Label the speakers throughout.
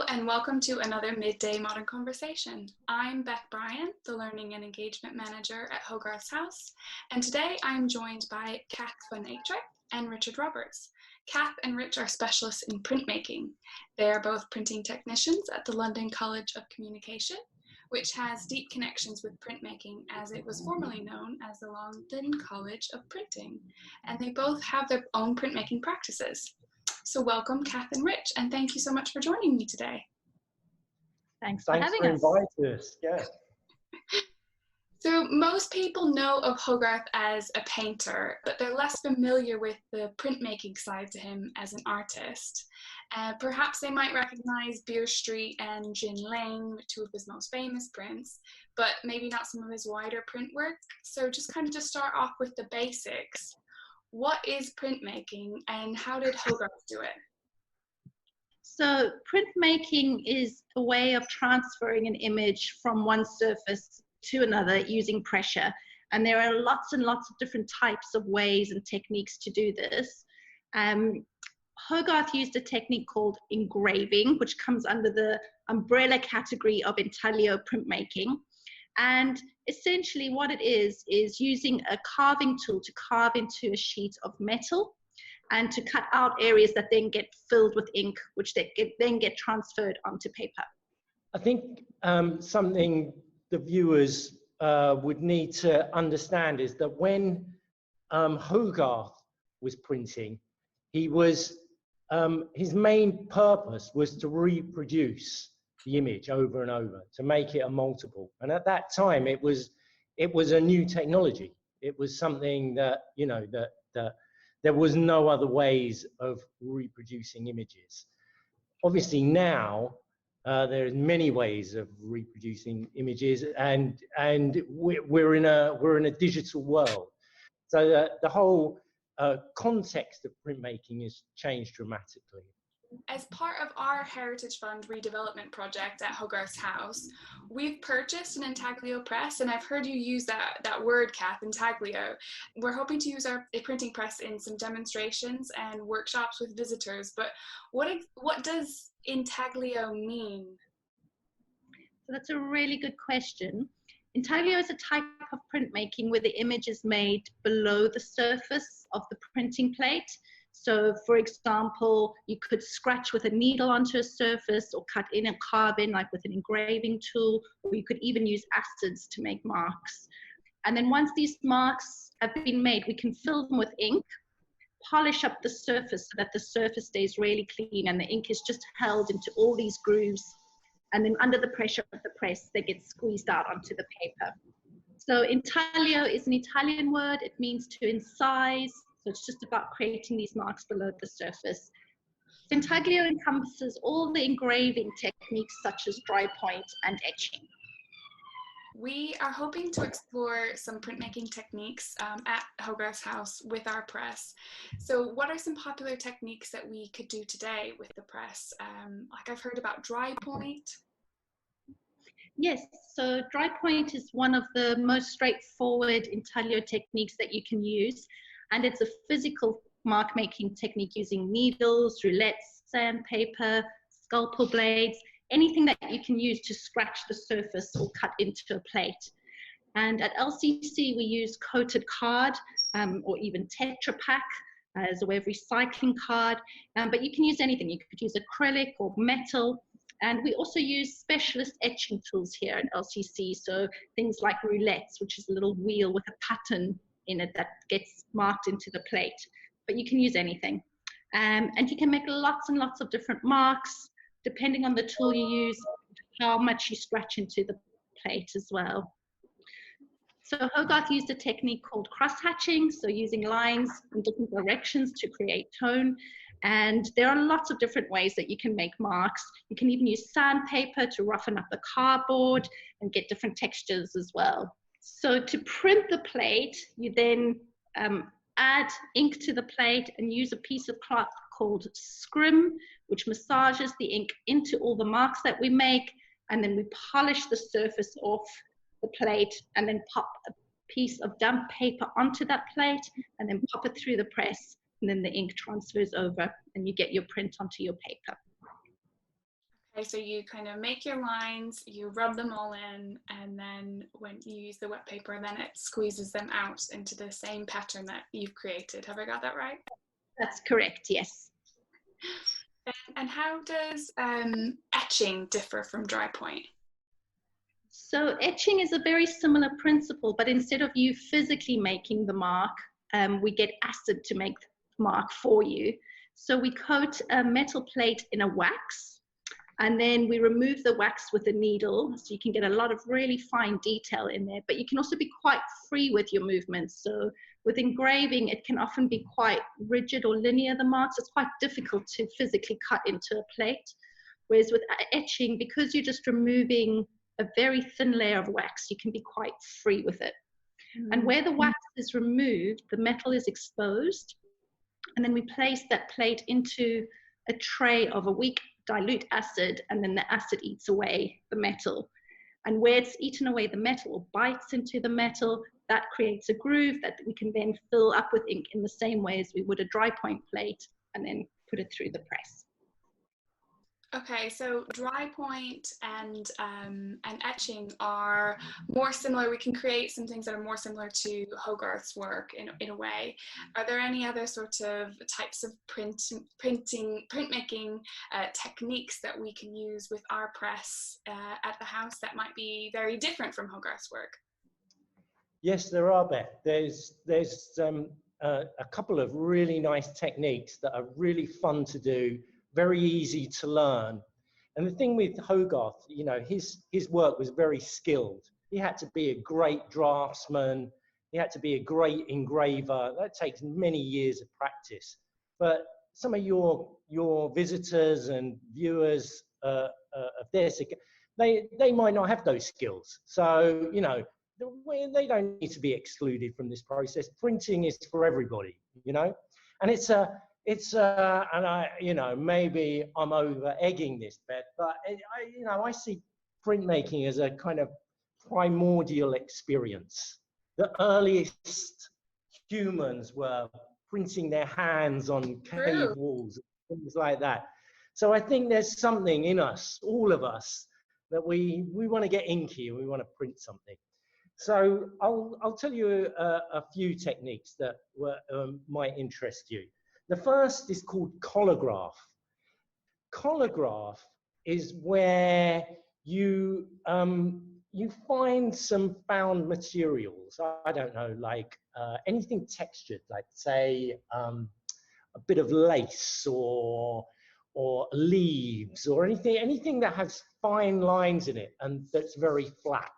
Speaker 1: and welcome to another Midday Modern Conversation. I'm Beth Bryan, the Learning and Engagement Manager at Hogarth's House, and today I'm joined by Kath VanUytrecht and Richard Roberts. Kath and Rich are specialists in printmaking. They are both printing technicians at the London College of Communication, which has deep connections with printmaking as it was formerly known as the London College of Printing, and they both have their own printmaking practices. So welcome, Kath and Rich, and thank you so much for joining me today.
Speaker 2: Thanks for inviting us. Yeah.
Speaker 1: So most people know of Hogarth as a painter, but they're less familiar with the printmaking side to him as an artist. Perhaps they might recognize Beer Street and Gin Lane, two of his most famous prints, but maybe not some of his wider print work. So just start off with the basics. What is printmaking and how did Hogarth do it?
Speaker 2: So printmaking is a way of transferring an image from one surface to another using pressure. And there are lots and lots of different types of ways and techniques to do this. Hogarth used a technique called engraving, which comes under the umbrella category of intaglio printmaking. And essentially what it is using a carving tool to carve into a sheet of metal and to cut out areas that then get filled with ink, which then get transferred onto paper.
Speaker 3: I think something the viewers would need to understand is that when Hogarth was printing, he was, his main purpose was to reproduce the image over and over, to make it a multiple. And at that time, it was a new technology. It was something that, you know, that there was no other ways of reproducing images. Obviously now, there's many ways of reproducing images, and we're in a digital world. So the whole context of printmaking has changed dramatically.
Speaker 1: As part of our Heritage Fund redevelopment project at Hogarth's House, we've purchased an intaglio press, and I've heard you use that word, Kath, intaglio. We're hoping to use a printing press in some demonstrations and workshops with visitors, but what does intaglio mean?
Speaker 2: So that's a really good question. Intaglio is a type of printmaking where the image is made below the surface of the printing plate. So, for example, you could scratch with a needle onto a surface or cut in and carve in like with an engraving tool, or you could even use acids to make marks. And then once these marks have been made, we can fill them with ink, polish up the surface so that the surface stays really clean and the ink is just held into all these grooves. And then under the pressure of the press, they get squeezed out onto the paper. So intaglio is an Italian word. It means to incise. So it's just about creating these marks below the surface. Intaglio encompasses all the engraving techniques such as dry point and etching.
Speaker 1: We are hoping to explore some printmaking techniques at Hogarth's House with our press. So what are some popular techniques that we could do today with the press? Like I've heard about dry point.
Speaker 2: Yes, so dry point is one of the most straightforward intaglio techniques that you can use. And it's a physical mark making technique using needles, roulettes, sandpaper, scalpel blades, anything that you can use to scratch the surface or cut into a plate. And at LCC, we use coated card or even Tetra Pak as a way of recycling card, but you can use anything. You could use acrylic or metal. And we also use specialist etching tools here at LCC. So things like roulettes, which is a little wheel with a pattern in it that gets marked into the plate, but you can use anything. And you can make lots and lots of different marks, depending on the tool you use, how much you scratch into the plate as well. So Hogarth used a technique called cross-hatching, so using lines in different directions to create tone. And there are lots of different ways that you can make marks. You can even use sandpaper to roughen up the cardboard and get different textures as well. So to print the plate, you then add ink to the plate and use a piece of cloth called scrim, which massages the ink into all the marks that we make, and then we polish the surface off the plate and then pop a piece of damp paper onto that plate and then pop it through the press, and then the ink transfers over and you get your print onto your paper.
Speaker 1: Okay, so you kind of make your lines, you rub them all in, and then when you use the wet paper, then it squeezes them out into the same pattern that you've created. Have I got that right?
Speaker 2: That's correct, yes.
Speaker 1: And how does etching differ from dry point?
Speaker 2: So etching is a very similar principle, but instead of you physically making the mark, we get acid to make the mark for you. So we coat a metal plate in a wax, and then we remove the wax with a needle, so you can get a lot of really fine detail in there, but you can also be quite free with your movements. So with engraving, it can often be quite rigid or linear, the marks. It's quite difficult to physically cut into a plate. Whereas with etching, because you're just removing a very thin layer of wax, you can be quite free with it. And where the wax is removed, the metal is exposed, and then we place that plate into a tray of a weak dilute acid, and then the acid eats away the metal. And where it's eaten away the metal, or bites into the metal, that creates a groove that we can then fill up with ink in the same way as we would a dry point plate, and then put it through the press.
Speaker 1: Okay, so dry point and etching are more similar. We can create some things that are more similar to Hogarth's work in a way. Are there any other sort of types of printmaking techniques that we can use with our press at the house that might be very different from Hogarth's work?
Speaker 3: Yes, there are, Beth. There's a couple of really nice techniques that are really fun to do, very easy to learn. And the thing with Hogarth, you know, his work was very skilled. He had to be a great draftsman. He had to be a great engraver. That takes many years of practice. But some of your visitors and viewers of this, they might not have those skills. So, you know, they don't need to be excluded from this process. Printing is for everybody, you know, and and I, you know, maybe I'm over egging this, Beth, but you know, I see printmaking as a kind of primordial experience. The earliest humans were printing their hands on cave walls, things like that. So I think there's something in us, all of us, that we want to get inky and we want to print something. So I'll tell you a few techniques that might interest you. The first is called collograph. Collograph is where you find some found materials. I don't know, like anything textured, like say a bit of lace or leaves or anything that has fine lines in it and that's very flat.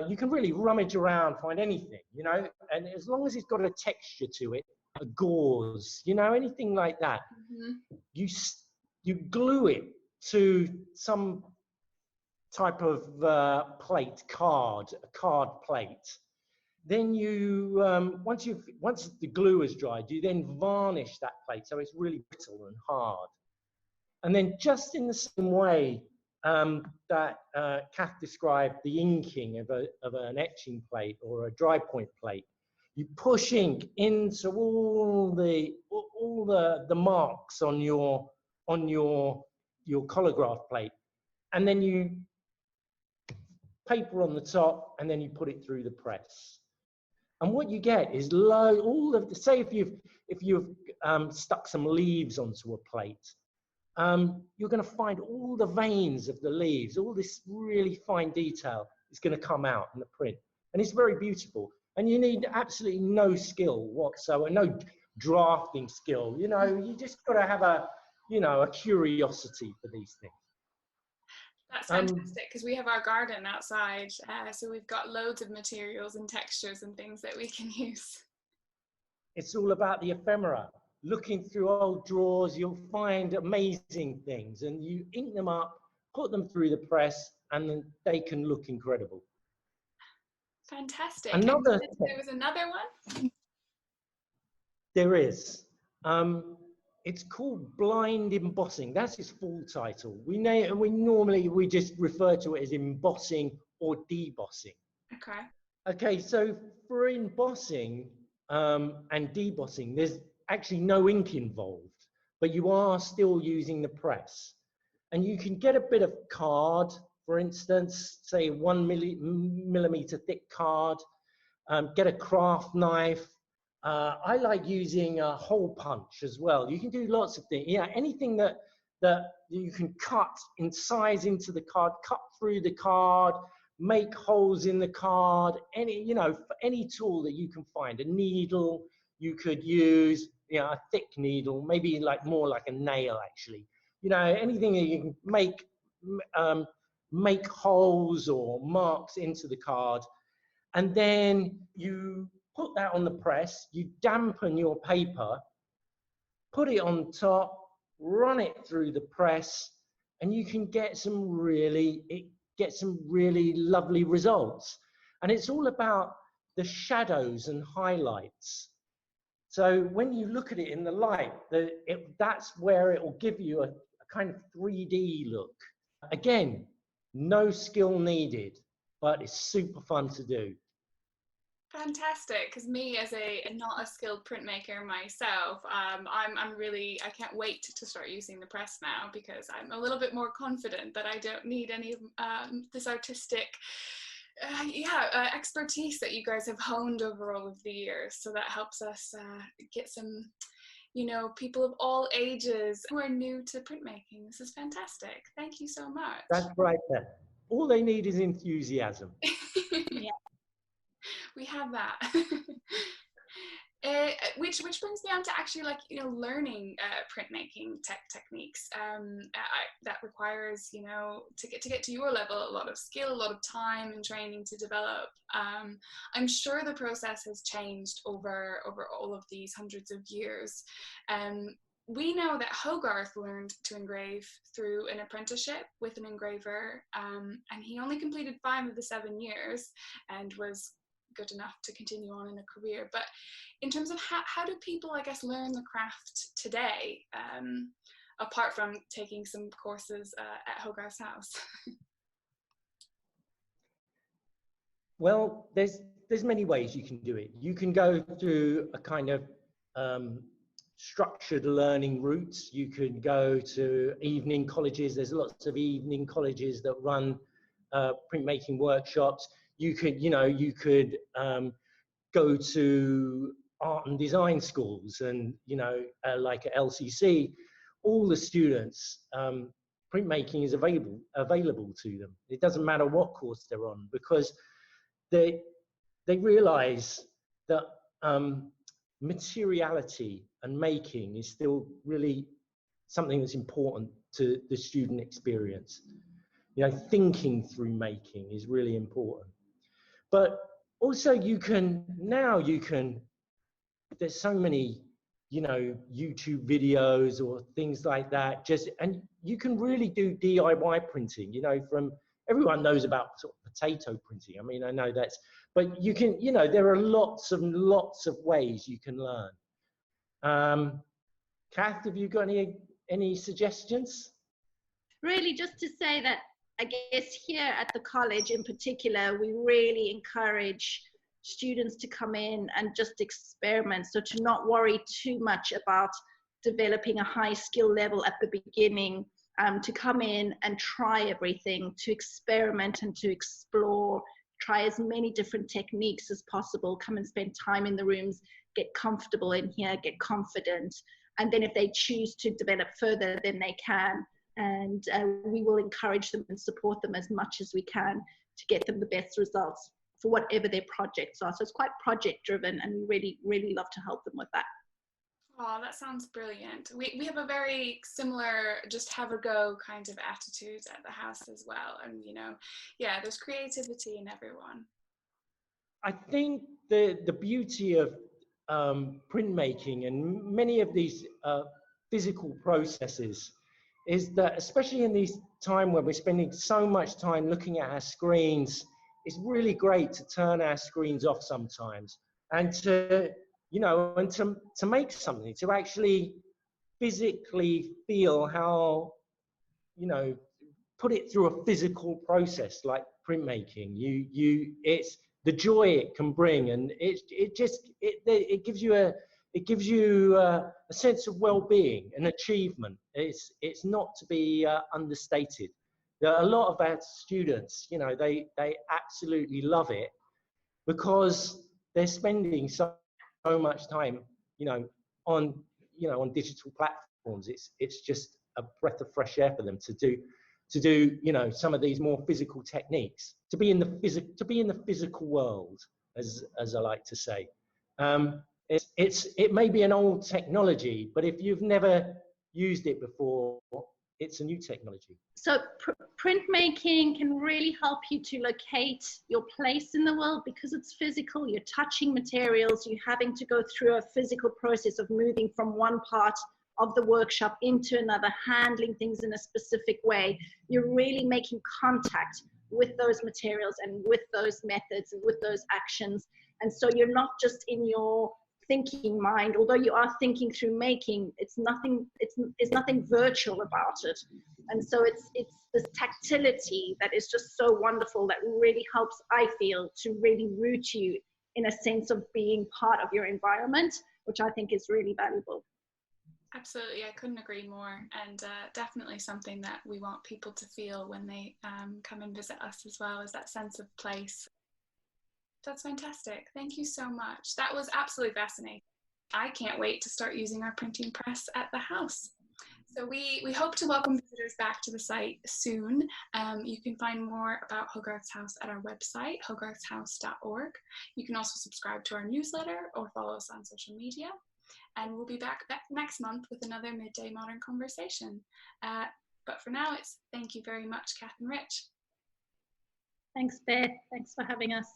Speaker 3: You can really rummage around, find anything, you know, and as long as it's got a texture to it, a gauze, you know, anything like that. You glue it to some type of plate, a card plate. Then you, once the glue is dried, you then varnish that plate so it's really brittle and hard. And then just in the same way that Kath described the inking of an etching plate or a dry point plate, you push ink into all the marks on your collograph plate, and then you paper on the top, and then you put it through the press. And what you get is say if you've stuck some leaves onto a plate, you're going to find all the veins of the leaves, all this really fine detail is going to come out in the print, and it's very beautiful. And you need absolutely no skill whatsoever, no drafting skill. You know, you just got to have a curiosity for these things.
Speaker 1: That's fantastic, because we have our garden outside, so we've got loads of materials and textures and things that we can use.
Speaker 3: It's all about the ephemera. Looking through old drawers, you'll find amazing things, and you ink them up, put them through the press, and then they can look incredible.
Speaker 1: Fantastic.
Speaker 3: There
Speaker 1: was another one?
Speaker 3: There is. It's called blind embossing. That's its full title. We normally just refer to it as embossing or debossing. Okay, so for embossing and debossing, there's actually no ink involved, but you are still using the press. and you can get a bit of card, for instance, say 1 millimeter thick card, get a craft knife. I like using a hole punch as well. You can do lots of things. Yeah, anything that you can cut in size into the card, cut through the card, make holes in the card, any tool that you can find. A needle you could use, a thick needle, maybe more like a nail actually. Anything that you can make holes or marks into the card. And then you put that on the press, you dampen your paper, put it on top, run it through the press, and you can get some really lovely results. And it's all about the shadows and highlights. So when you look at it in the light, that's where it will give you a kind of 3D look. Again, no skill needed, but it's super fun to do.
Speaker 1: Fantastic, because me as not a skilled printmaker myself, I can't wait to start using the press now, because I'm a little bit more confident that I don't need any of this artistic expertise that you guys have honed over all of the years. So that helps us get some people of all ages who are new to printmaking. This is fantastic. Thank you so much.
Speaker 3: That's right there. All they need is enthusiasm.
Speaker 1: Yeah. We have that. Which brings me on to actually learning printmaking techniques that requires to get to your level a lot of skill, a lot of time and training to develop. I'm sure the process has changed over all of these hundreds of years. We know that Hogarth learned to engrave through an apprenticeship with an engraver, and he only completed 5 of the 7 years and was good enough to continue on in a career. But in terms of how do people, I guess, learn the craft today, apart from taking some courses at Hogarth's house?
Speaker 3: Well, there's many ways you can do it. You can go through a kind of structured learning routes. You can go to evening colleges. There's lots of evening colleges that run printmaking workshops. You could go to art and design schools, and like at LCC, all the students, printmaking is available to them. It doesn't matter what course they're on, because they realize that materiality and making is still really something that's important to the student experience. Thinking through making is really important. But also there's so many, YouTube videos or things like that, and you can really do DIY printing, from everyone knows about sort of potato printing. I mean, I know but you can, there are lots of ways you can learn. Kath, have you got any suggestions?
Speaker 2: Really, just to say that I guess here at the college in particular, we really encourage students to come in and just experiment. So to not worry too much about developing a high skill level at the beginning, to come in and try everything, to experiment and to explore, try as many different techniques as possible, come and spend time in the rooms, get comfortable in here, get confident. And then if they choose to develop further, then they can. And we will encourage them and support them as much as we can to get them the best results for whatever their projects are. So it's quite project driven, and we really, really love to help them with that.
Speaker 1: Oh, that sounds brilliant. We have a very similar just have a go kind of attitude at the house as well. And, there's creativity in everyone.
Speaker 3: I think the beauty of printmaking and many of these physical processes is that, especially in this time where we're spending so much time looking at our screens, it's really great to turn our screens off sometimes and to make something, to actually physically feel how, put it through a physical process like printmaking. It's the joy it can bring, and it gives you it gives you a sense of well-being and achievement. It's not to be understated. A lot of our students, you know, they absolutely love it because they're spending so much time, you know, on digital platforms. It's just a breath of fresh air for them to do, you know, some of these more physical techniques, to be in the physical world, as I like to say. It may be an old technology, but if you've never used it before, it's a new technology.
Speaker 2: So printmaking can really help you to locate your place in the world because it's physical. You're touching materials. You're having to go through a physical process of moving from one part of the workshop into another, handling things in a specific way. You're really making contact with those materials and with those methods and with those actions. And so you're not just in your thinking mind, although you are thinking through making, there's nothing virtual about it. And so it's this tactility that is just so wonderful, that really helps, I feel, to really root you in a sense of being part of your environment, which I think is really valuable.
Speaker 1: Absolutely, I couldn't agree more, and definitely something that we want people to feel when they come and visit us as well, is that sense of place. That's fantastic. Thank you so much. That was absolutely fascinating. I can't wait to start using our printing press at the house. So we hope to welcome visitors back to the site soon. You can find more about Hogarth's House at our website, hogarthshouse.org. You can also subscribe to our newsletter or follow us on social media. And we'll be back next month with another Midday Modern Conversation. But for now, it's thank you very much, Kath and Rich.
Speaker 2: Thanks, Beth. Thanks for having us.